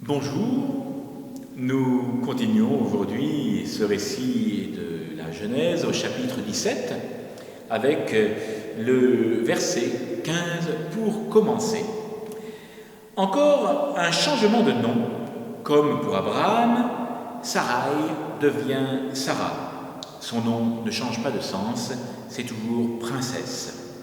Bonjour, nous continuons aujourd'hui ce récit de la Genèse au chapitre 17 avec le verset 15 pour commencer. Encore un changement de nom, comme pour Abraham, Sarai devient Sarah. Son nom ne change pas de sens, c'est toujours princesse.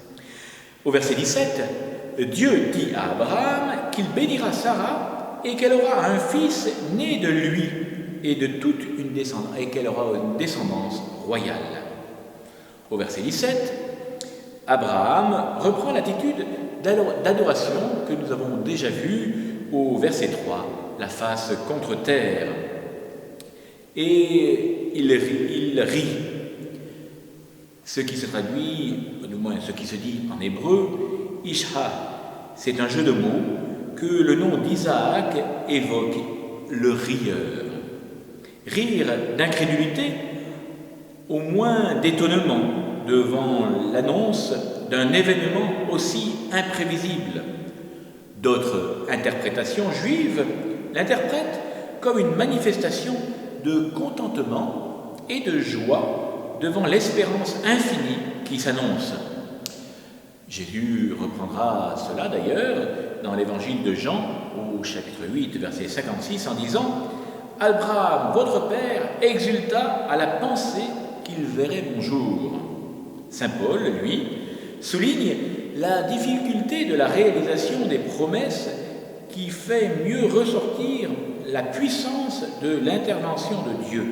Au verset 17, Dieu dit à Abraham qu'il bénira Sarah et qu'elle aura un fils né de lui et de toute une descendance, et qu'elle aura une descendance royale. Au verset 17, Abraham reprend l'attitude d'adoration que nous avons déjà vue au verset 3, la face contre terre. Et il rit. Ce qui se traduit, du moins ce qui se dit en hébreu, Ishha, c'est un jeu de mots que le nom d'Isaac évoque le rieur. Rire d'incrédulité, au moins d'étonnement devant l'annonce d'un événement aussi imprévisible. D'autres interprétations juives l'interprètent comme une manifestation de contentement et de joie devant l'espérance infinie qui s'annonce. Jésus reprendra cela d'ailleurs dans l'évangile de Jean au chapitre 8, verset 56 en disant « Abraham, votre père, exulta à la pensée qu'il verrait mon jour ». Saint Paul, lui, souligne la difficulté de la réalisation des promesses qui fait mieux ressortir la puissance de l'intervention de Dieu.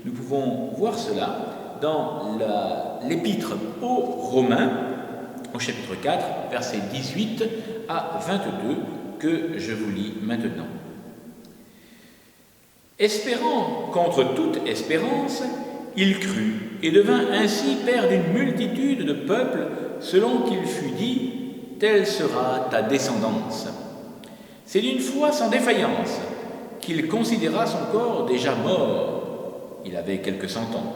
Nous pouvons voir cela dans l'épître aux Romains, au chapitre 4, versets 18 à 22, que je vous lis maintenant. Espérant contre toute espérance, il crut et devint ainsi père d'une multitude de peuples, selon qu'il fut dit, telle sera ta descendance. C'est d'une foi sans défaillance qu'il considéra son corps déjà mort, il avait quelques 100 ans,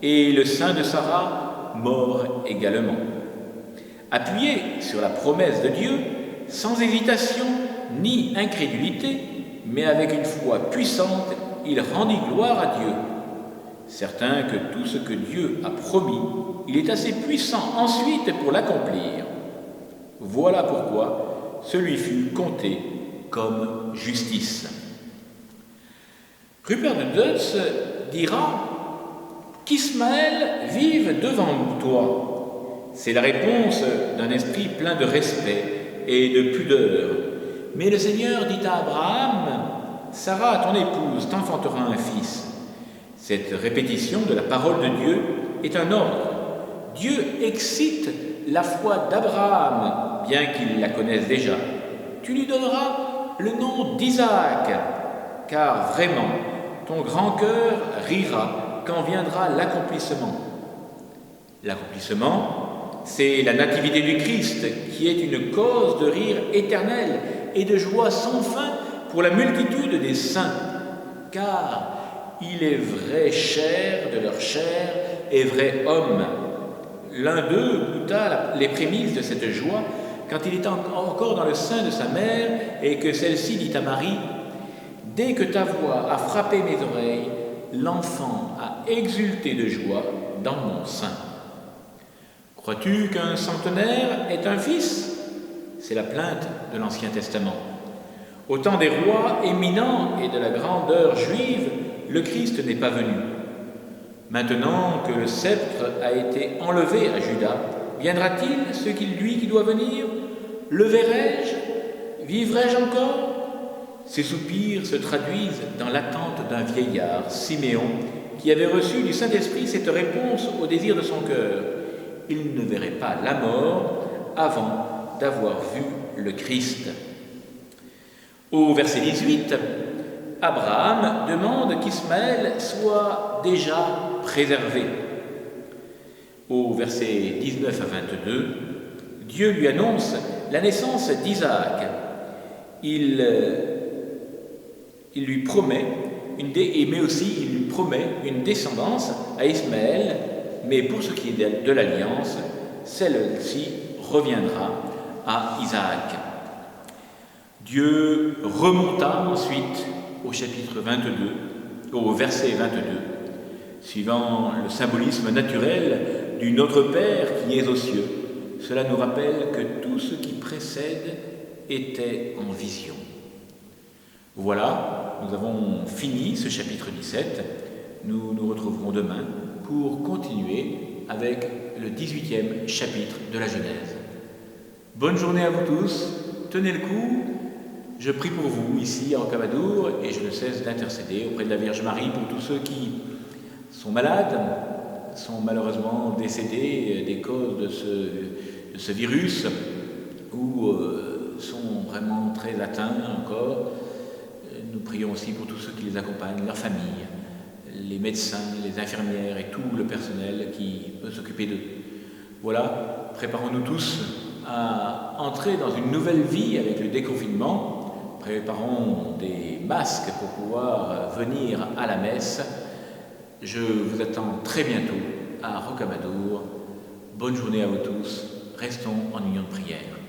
et le sein de Sarah mort également. Appuyé sur la promesse de Dieu, sans hésitation ni incrédulité, mais avec une foi puissante, il rendit gloire à Dieu, certain que tout ce que Dieu a promis, il est assez puissant ensuite pour l'accomplir. Voilà pourquoi ce lui fut compté comme justice. Rupert de Deutz dira qu'Ismaël vive devant toi. C'est la réponse d'un esprit plein de respect et de pudeur. Mais le Seigneur dit à Abraham, « Sarah, ton épouse, t'enfantera un fils. » Cette répétition de la parole de Dieu est un ordre. Dieu excite la foi d'Abraham, bien qu'il la connaisse déjà. Tu lui donneras le nom d'Isaac, car vraiment, ton grand cœur rira quand viendra l'accomplissement. L'accomplissement, c'est la nativité du Christ qui est une cause de rire éternel et de joie sans fin pour la multitude des saints, car il est vrai chair de leur chair et vrai homme. L'un d'eux goûta les prémices de cette joie quand il était encore dans le sein de sa mère et que celle-ci dit à Marie « Dès que ta voix a frappé mes oreilles, l'enfant a exulté de joie dans mon sein. » Crois-tu qu'un centenaire est un fils ? C'est la plainte de l'Ancien Testament. Au temps des rois éminents et de la grandeur juive, le Christ n'est pas venu. Maintenant que le sceptre a été enlevé à Juda, viendra-t-il ce qui doit venir ? Le verrai-je ? Vivrai-je encore ? Ces soupirs se traduisent dans l'attente d'un vieillard, Siméon, qui avait reçu du Saint-Esprit cette réponse au désir de son cœur. Il ne verrait pas la mort avant d'avoir vu le Christ. Au verset 18, Abraham demande qu'Ismaël soit déjà préservé. Au verset 19 à 22, Dieu lui annonce la naissance d'Isaac. Il lui promet il lui promet une descendance à Ismaël, mais pour ce qui est de l'alliance, celle-ci reviendra à Isaac. Dieu remonta ensuite au chapitre 22, au verset 22, suivant le symbolisme naturel du Notre Père qui est aux cieux. Cela nous rappelle que tout ce qui précède était en vision. Voilà, nous avons fini ce chapitre 17. Nous nous retrouverons demain pour continuer avec le 18e chapitre de la Genèse. Bonne journée à vous tous, tenez le coup. Je prie pour vous ici à Rocamadour et je ne cesse d'intercéder auprès de la Vierge Marie pour tous ceux qui sont malades, sont malheureusement décédés des causes de ce virus ou sont vraiment très atteints encore. Nous prions aussi pour tous ceux qui les accompagnent, leurs familles, les médecins, les infirmières et tout le personnel qui peut s'occuper d'eux. Voilà, préparons-nous tous à entrer dans une nouvelle vie avec le déconfinement. Préparons des masques pour pouvoir venir à la messe. Je vous attends très bientôt à Rocamadour. Bonne journée à vous tous. Restons en union de prière.